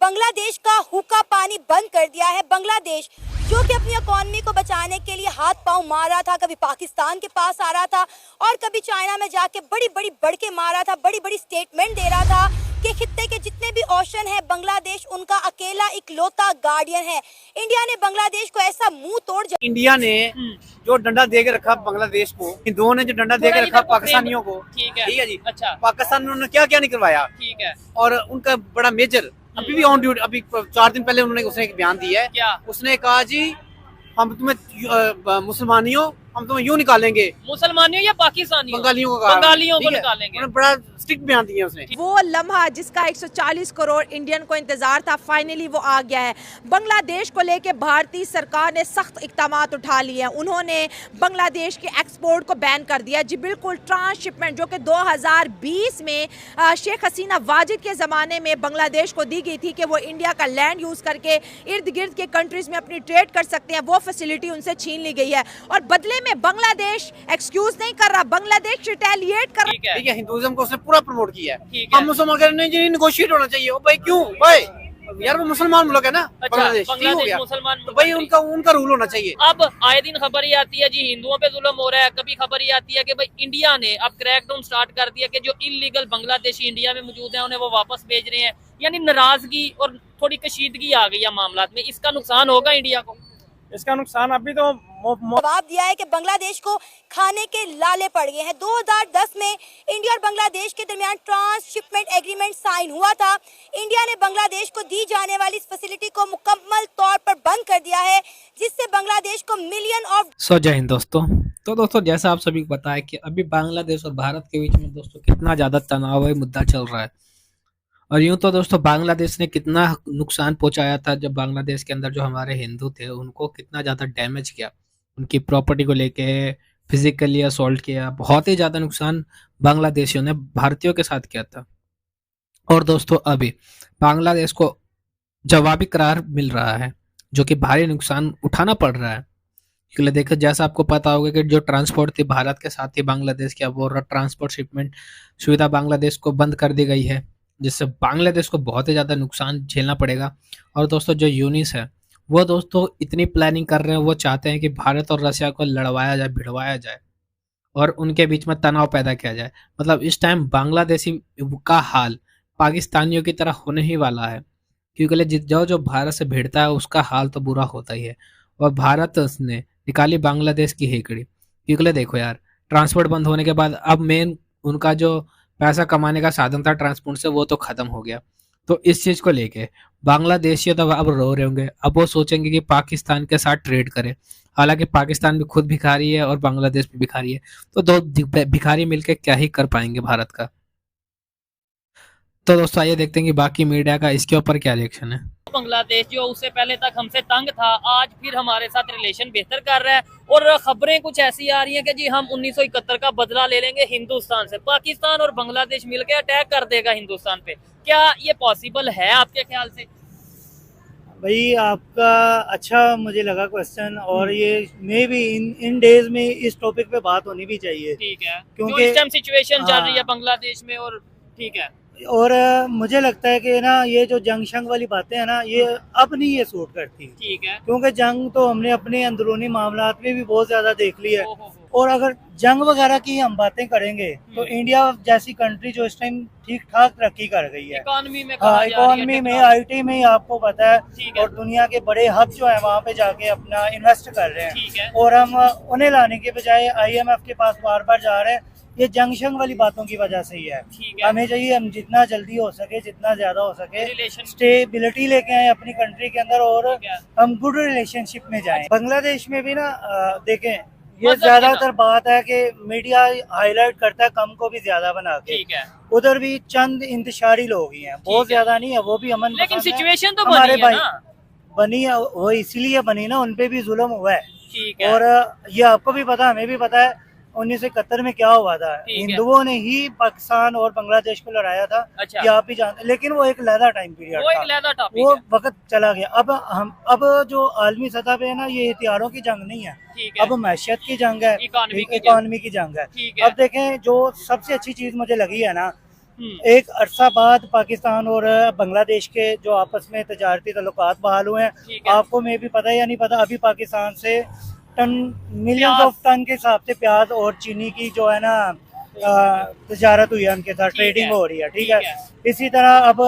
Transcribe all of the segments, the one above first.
बांग्लादेश का हुक्का पानी बंद कर दिया है। बांग्लादेश जो कि अपनी इकोनॉमी को बचाने के लिए हाथ पांव मार रहा था, कभी पाकिस्तान के पास आ रहा था और कभी चाइना में जाके बड़ी बड़ी बढ़ के मार रहा था, बड़ी बड़ी स्टेटमेंट दे रहा था कि खित्ते के जितने भी ओशन है बांग्लादेश उनका अकेला इकलौता गार्डियन है। इंडिया ने बांग्लादेश को ऐसा मुंह तोड़ इंडिया ने जो डंडा दे के रखा बांग्लादेश को, हिंदुओं ने जो डंडा दे के रखा पाकिस्तानियों को, ठीक है जी। अच्छा, पाकिस्तान ने उन्होंने क्या क्या नहीं करवाया, ठीक है। और उनका बड़ा मेजर अभी भी ऑन ड्यूटी, अभी 4 दिन पहले उसने एक बयान दिया है। क्या उसने कहा जी, हम तुम्हें मुसलमानियों हम तुम्हें यूं निकालेंगे, मुसलमानियों या पाकिस्तानियों, बंगालियों को निकालेंगे। बड़ा स्ट्रिक्ट बयान दिया उसने। वो लम्हा जिसका 140 करोड़ इंडियन को इंतजार था, फाइनली वो आ गया है। बांग्लादेश को लेके भारतीय सरकार ने सख्त इक़दामात उठा लिए हैं। उन्होंने बांग्लादेश के एक्सपोर्ट को बैन कर दिया जी, बिल्कुल। ट्रांसशिपमेंट जो कि 2020 में शेख हसीना वाजिद के ज़माने में बांग्लादेश को दी गई थी कि वो इंडिया का लैंड यूज़ करके इर्द गिर्द के कंट्रीज़ में अपनी ट्रेड कर सकते हैं, वो फैसिलिटी उनसे छीन ली गई है। और बदले में बांग्लादेश एक्सक्यूज नहीं कर रहा, बांग्लादेश रिटेलिएट कर रहा है। हिंदुइज्म को उसने पूरा प्रमोट किया है। हम मुसलमान कह रहे हैं नेगोशिएट होना चाहिए। भाई क्यों भाई, यार वो मुसलमान मुल्क है ना। बांग्लादेश मुसलमान, तो भाई उनका रूल होना चाहिए। अब आए दिन खबर ही आती है जी हिंदुओं पे जुल्म हो रहा है, कभी खबर ही आती है कि भाई इंडिया ने अब क्रैकडाउन स्टार्ट कर दिया कि जो इलीगल बांग्लादेशी इंडिया में मौजूद है उन्हें वो वापस भेज रहे हैं। यानी नाराजगी और थोड़ी कशीदगी आ गई है मामला में। इसका नुकसान होगा इंडिया को। इसका नुकसान अभी तो जवाब दिया है कि बांग्लादेश को खाने के लाले पड़ गए हैं। 2010 में इंडिया और बांग्लादेश के दरमियान ट्रांसशिपमेंट एग्रीमेंट साइन हुआ था। इंडिया ने बांग्लादेश को दी जाने वाली इस फैसिलिटी को मुकम्मल तौर पर बंद कर दिया है, जिससे बांग्लादेश को मिलियन ऑफ जय हिंद दोस्तों। तो दोस्तों, जैसा आप सभी को पता है कि अभी बांग्लादेश और भारत के बीच में दोस्तों कितना ज्यादा तनाव मुद्दा चल रहा है। और यूं तो दोस्तों बांग्लादेश ने कितना नुकसान पहुंचाया था, जब बांग्लादेश के अंदर जो हमारे हिंदू थे उनको कितना ज़्यादा डैमेज किया, उनकी प्रॉपर्टी को लेके फिजिकली असॉल्ट किया, बहुत ही ज़्यादा नुकसान बांग्लादेशियों ने भारतीयों के साथ किया था। और दोस्तों अभी बांग्लादेश को जवाबी करार मिल रहा है, जो कि भारी नुकसान उठाना पड़ रहा है। क्योंकि देखो, जैसा आपको पता होगा कि जो ट्रांसपोर्ट थी भारत के साथ ही बांग्लादेश की, अब वो ट्रांसपोर्ट शिपमेंट सुविधा बांग्लादेश को बंद कर दी गई है, जिससे बांग्लादेश को बहुत ही ज़्यादा नुकसान झेलना पड़ेगा। और दोस्तों जो यूनिस है वो दोस्तों इतनी प्लानिंग कर रहे हैं, वो चाहते हैं कि भारत और रशिया को लड़वाया जाए, भिड़वाया जाए और उनके बीच में तनाव पैदा किया जाए। मतलब इस टाइम बांग्लादेशी का हाल पाकिस्तानियों की तरह होने ही वाला है, क्योंकि जो भारत से भिड़ता है उसका हाल तो बुरा होता ही है। और भारत ने निकाली बांग्लादेश की हेकड़ी, क्योंकि देखो यार, ट्रांसपोर्ट बंद होने के बाद अब मेन उनका जो पैसा कमाने का साधन था ट्रांसपोर्ट से, वो तो खत्म हो गया। तो इस चीज को लेके बांग्लादेशी तो अब रो रहे होंगे, अब वो सोचेंगे कि पाकिस्तान के साथ ट्रेड करें। हालांकि पाकिस्तान भी खुद भिखारी है और बांग्लादेश भी भिखारी है, तो दो भिखारी मिलके क्या ही कर पाएंगे भारत का। तो दोस्तों आइए देखते हैं कि बाकी मीडिया का इसके ऊपर क्या रिएक्शन है। बांग्लादेश जो उससे पहले तक हमसे तंग था, आज फिर हमारे साथ रिलेशन बेहतर कर रहा है। और खबरें कुछ ऐसी आ रही हैं कि जी हम 1971 का बदला ले लेंगे हिंदुस्तान से। पाकिस्तान और बांग्लादेश मिलकर अटैक कर देगा हिंदुस्तान पे। क्या ये पॉसिबल है आपके ख्याल से? भाई आपका अच्छा मुझे लगा क्वेश्चन, और ये मे भी इन डेज में इस टॉपिक पे बात होनी भी चाहिए। ठीक है, क्योंकि इस टाइम सिचुएशन चल रही है बांग्लादेश में। और ठीक है, और मुझे लगता है कि ना ये जो जंग शंग वाली बातें हैं ना, ये अब नहीं ये सूट करती। ठीक है, क्योंकि जंग तो हमने अपने अंदरूनी मामलात में भी बहुत ज्यादा देख ली है। और अगर जंग वगैरह की हम बातें करेंगे तो इंडिया जैसी कंट्री जो इस टाइम ठीक ठाक तरक्की कर गई है इकोनॉमी में, इकोनॉमी में, आईटी में, आपको पता है। और दुनिया के बड़े हब जो है वहाँ पे जाके अपना इन्वेस्ट कर रहे हैं, और हम उन्हें लाने के बजाय IMF के पास बार बार जा रहे हैं। ये जंक्शन वाली बातों की वजह से ही है। हमें चाहिए हम जितना जल्दी हो सके, जितना ज्यादा हो सके स्टेबिलिटी लेके आए अपनी कंट्री के अंदर, और हम गुड रिलेशनशिप में जाएं। बांग्लादेश में भी ना देखें, ये ज्यादातर बात है कि मीडिया हाईलाइट करता है कम को भी ज्यादा बना के। उधर भी चंद इंतशारी लोग ही हैं, बहुत ज्यादा नहीं है, वो भी अमन। लेकिन सिचुएशन तो हमारे भाई बनी है, वो इसीलिए बनी ना, उनपे भी जुल्म हुआ है। और ये आपको भी पता, हमें भी पता है 1971 में क्या हुआ था। हिंदुओं ने ही पाकिस्तान और बांग्लादेश को लड़ाया था। अच्छा। ये आप ही जानते, लेकिन वो एक लहदा टाइम पीरियड था, वो वक्त चला गया। अब जो आलमी सतह पे है ना, ये हथियारों की जंग नहीं है, अब मैशियत की जंग है, इकोनॉमी की जंग है। अब देखें, जो सबसे अच्छी चीज मुझे लगी है ना, एक अरसा बाद पाकिस्तान और बांग्लादेश के जो आपस में तजारती ताल्लुकात बहाल हुए हैं। आपको में भी पता है या नहीं पता, अभी पाकिस्तान से मिलियंस ऑफ टन के हिसाब से प्याज और चीनी की जो है ना तजारत हुई है, उनके साथ ट्रेडिंग हो रही है। ठीक है, इसी तरह अब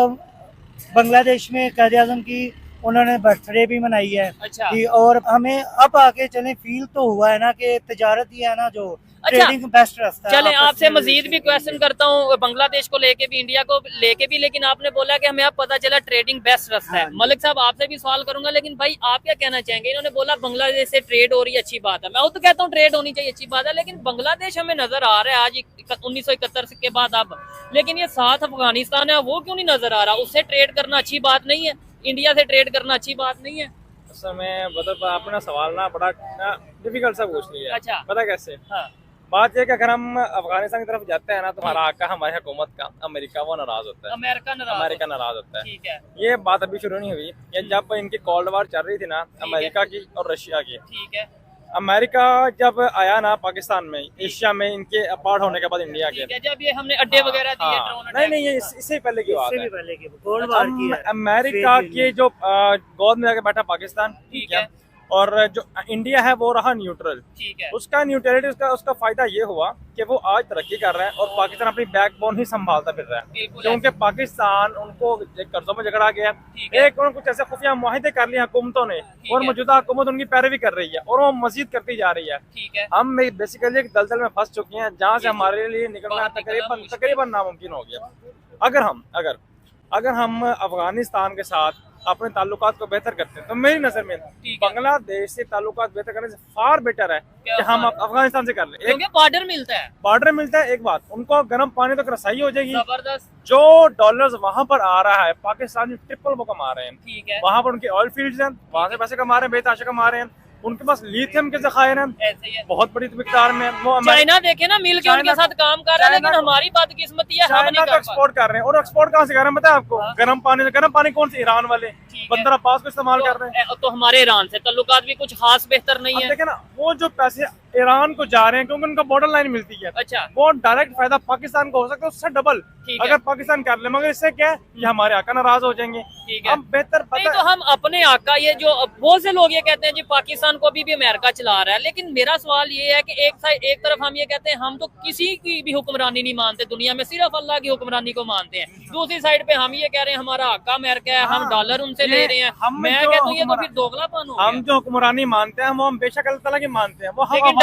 बांग्लादेश में कायद-ए-आज़म की उन्होंने बर्थडे भी मनाई है। अच्छा। और हमें अब आगे चले फील तो हुआ है ना कि तजारत ही है ना जो ट्रेडिंग बेस्ट रास्ता है। चलें आपसे मजीद भी क्वेश्चन करता हूँ बांग्लादेश को लेके भी, इंडिया को लेके भी, लेकिन आपने बोला कि हमें अब पता चला ट्रेडिंग बेस्ट रास्ता है। मलिक साहब आपसे भी सवाल करूंगा, लेकिन भाई आप क्या कहना चाहेंगे? इन्होंने बोला बांग्लादेश से ट्रेड हो रही है, अच्छी बात है। मैं तो कहता हूँ ट्रेड होनी चाहिए, अच्छी बात है, लेकिन बांग्लादेश हमें नजर आ रहा है आज 1971 के बाद अब, लेकिन ये साथ अफगानिस्तान है, वो क्यों नहीं नजर आ रहा? उससे ट्रेड करना अच्छी बात नहीं है? इंडिया से ट्रेड करना अच्छी बात नहीं है? समय मतलब अपना सवाल ना बड़ा डिफिकल्ट सा पूछ लिया। अच्छा। पता कैसे? हाँ। बात यह कि अगर हम अफगानिस्तान की तरफ जाते हैं ना, तो हमारा आका हमारी हुकूमत का अमेरिका वो नाराज होता है, अमेरिका नाराज होता है। ठीक है। ये बात अभी शुरू नहीं हुई, ये जब इनकी कोल्ड वार चल रही थी ना, अमेरिका की और रशिया की। ठीक है। अमेरिका जब आया ना पाकिस्तान में, एशिया में इनके अपार्ट होने के बाद इंडिया के, जब ये हमने अड्डे वगैरह दिए, ड्रोन अटैक, नहीं ये इससे पहले की बात है। पहले की कोल्ड वार की है। अमेरिका के जो गोद में आके बैठा पाकिस्तान, ठीक है, और जो इंडिया है वो रहा न्यूट्रल। ठीक है। उसका न्यूट्रलिटी उसका फायदा ये हुआ कि वो आज तरक्की कर रहा है और पाकिस्तान अपनी बैकबोन ही संभालता फिर रहा है, क्योंकि पाकिस्तान उनको कर्जों में झगड़ा गया। एक उन्होंने कुछ ऐसे खुफिया मुआहिदे कर लिए हुकूमतों ने, और मौजूदा हुकूमत उनकी पैरवी कर रही है और वो मजीद करती जा रही है। ठीक है। हम बेसिकली एक दलदल में फंस चुके हैं जहाँ से हमारे लिए निकलना तकरीबन नामुमकिन हो गया। अगर हम अफगानिस्तान के साथ अपने ताल्लुकात को बेहतर करते हैं, तो मेरी नजर में बांग्लादेश से ताल्लुकात बेहतर करने से फार बेटर है कि हम अफगानिस्तान से कर ले। एक बॉर्डर मिलता है। एक बात, उनको गर्म पानी तक रसाई हो जाएगी। जबरदस्त। जो डॉलर्स वहाँ पर आ रहा है, पाकिस्तान में ट्रिपल वो कमा रहे हैं। ठीक है। वहाँ पर उनके ऑयल फील्ड्स हैं, वहाँ से पैसे कमा रहे हैं, बेतहाशा कमा रहे हैं। उनके पास लिथियम के ज़खायर हैं बहुत बड़ी मिकदार में। वो चाइना देखे ना मिल के उनके साथ काम कर रहा है, लेकिन हमारी बदकिस्मती है, हम नहीं कर एक्सपोर्ट कर रहे हैं। और एक्सपोर्ट कहाँ से कर रहे हैं पता है आपको? गर्म पानी कौन से? ईरान वाले बंदर अब्बास को इस्तेमाल कर रहे हैं। तो हमारे ईरान से ताल्लुकात भी कुछ खास बेहतर नहीं है। देखे ना, वो जो पैसे ईरान को जा रहे हैं क्योंकि उनका बॉर्डर लाइन मिलती है। अच्छा। वो डायरेक्ट फायदा पाकिस्तान को हो सकता है, उससे डबल अगर पाकिस्तान कर ले। मगर इससे क्या है, ये हमारे आका नाराज हो जाएंगे। हम बेहतर नहीं, तो हम अपने आका, ये जो बहुत से लोग ये कहते हैं जी पाकिस्तान को अभी भी अमेरिका चला रहा है, लेकिन मेरा सवाल ये है कि एक तरफ हम ये कहते हैं हम तो किसी की भी हुक्मरानी नहीं मानते दुनिया में, सिर्फ अल्लाह की हुक्मरानी को मानते हैं। दूसरी साइड पे हम ये कह रहे हैं हमारा आका अमेरिका है, हम डॉलर उनसे ले रहे हैं। मैं कहता हूँ ये तो फिर दोगलापन हो गया। हम जो हुक्मरानी मानते हैं वो हम बेशक अल्लाह ताला की मानते हैं, वो हम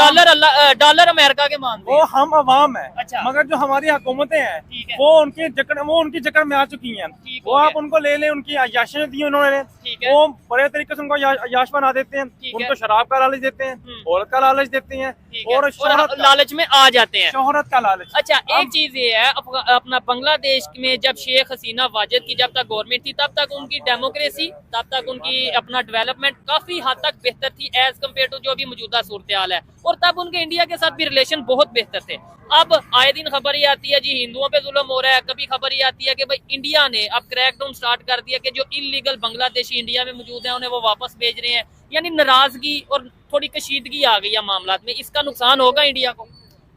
डॉलर अमेरिका के मानते हैं, वो हम अवाम है। अच्छा। मगर जो हमारी हुकूमतें हैं वो उनकी जकड़ में आ चुकी हैं। वो आप उनको ले लें, उनकी अयाशियां दी उन्होंने, वो बड़े तरीके से उनको अयाश बना देते हैं, उनको शराब का लालच देते हैं, औरत का लालच देते हैं, और लालच में आ जाते हैं, शोहरत का लालच। अच्छा, एक चीज ये है, अपना बांग्लादेश में जब शेख हसीना वाजिद की जब तक गवर्नमेंट थी, तब तक उनकी डेमोक्रेसी, तब तक उनकी अपना डेवलपमेंट काफी हद तक बेहतर थी एज कम्पेयर टू जो अभी मौजूदा सूरत हाल है, और तब उनके इंडिया के साथ भी रिलेशन बहुत बेहतर थे। अब आए दिन खबर ये आती है जी हिंदुओं पे जुल्म हो रहा है, कभी खबर ये आती है कि भाई इंडिया ने अब क्रैकडाउन स्टार्ट कर दिया कि जो इलीगल बांग्लादेशी इंडिया में मौजूद है उन्हें वो वापस भेज रहे हैं, यानी नाराजगी और थोड़ी कशीदगी आ गई है मामलात में। इसका नुकसान होगा इंडिया को?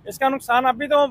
इसका नुकसान अभी तो